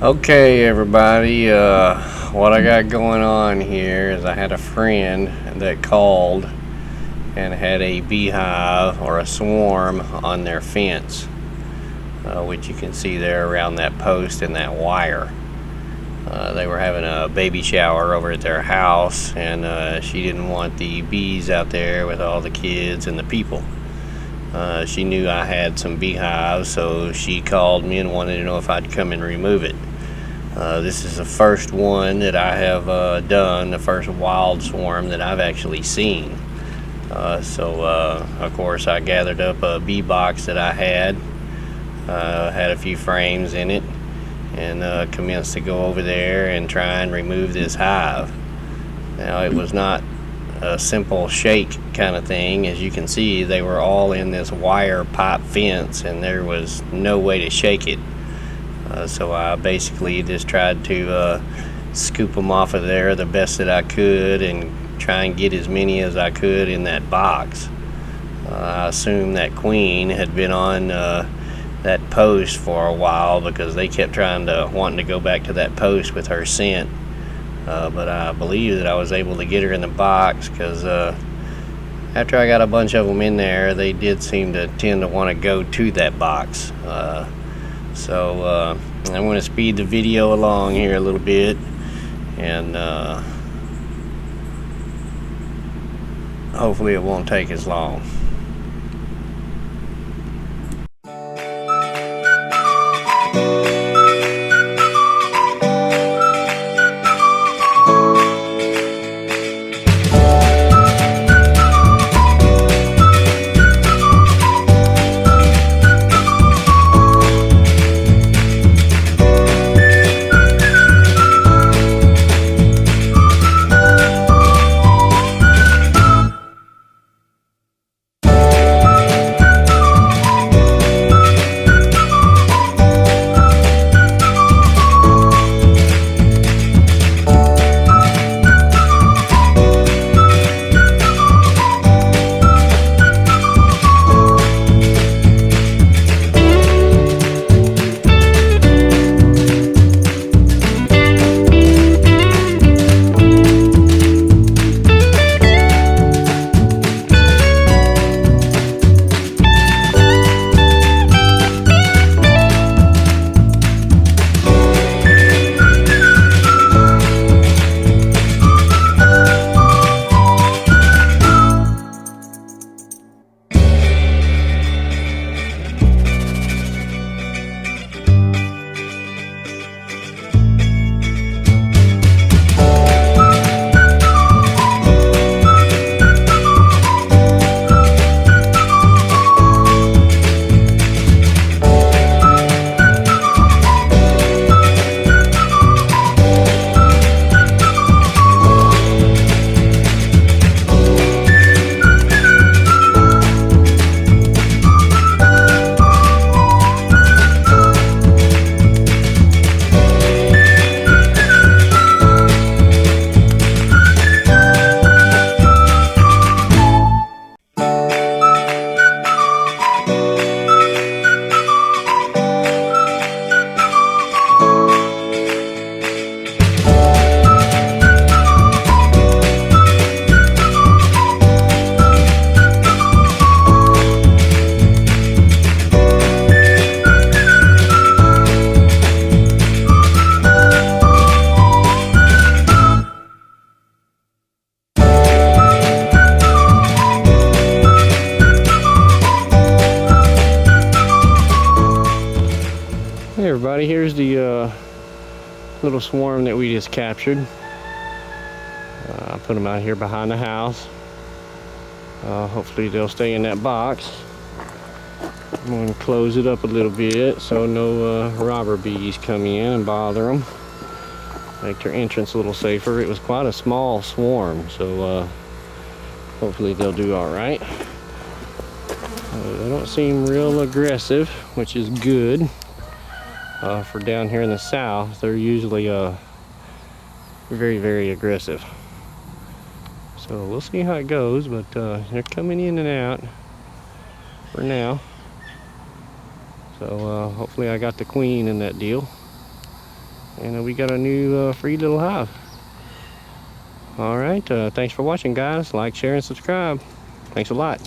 Okay, everybody, what I got going on here is I had a friend that called and had a beehive or a swarm on their fence, which you can see there around that post and that wire. They were having a baby shower over at their house, and she didn't want the bees out there with all the kids and the people. She knew I had some beehives, so she called me and wanted to know if I'd come and remove it. This is the first one that I have done, the first wild swarm that I've actually seen. Of course, I gathered up a bee box that I had a few frames in it, and commenced to go over there and try and remove this hive. Now, it was not a simple shake kind of thing. As you can see, they were all in this wire pipe fence, and there was no way to shake it. So I basically just tried to scoop them off of there the best that I could and try and get as many as I could in that box. I assume that queen had been on that post for a while, because they kept wanting to go back to that post with her scent. But I believe that I was able to get her in the box, because after I got a bunch of them in there, they did seem to tend to want to go to that box. I'm going to speed the video along here a little bit, and hopefully it won't take as long. Hey everybody, here's the little swarm that we just captured. I put them out here behind the house. Hopefully they'll stay in that box. I'm going to close it up a little bit so no robber bees come in and bother them. Make their entrance a little safer. It was quite a small swarm, so hopefully they'll do all right. They don't seem real aggressive, which is good. For down here in the south, they're usually very, very aggressive. So we'll see how it goes, but they're coming in and out for now. So hopefully I got the queen in that deal. And we got a new free little hive. All right, thanks for watching, guys. Like, share, and subscribe. Thanks a lot.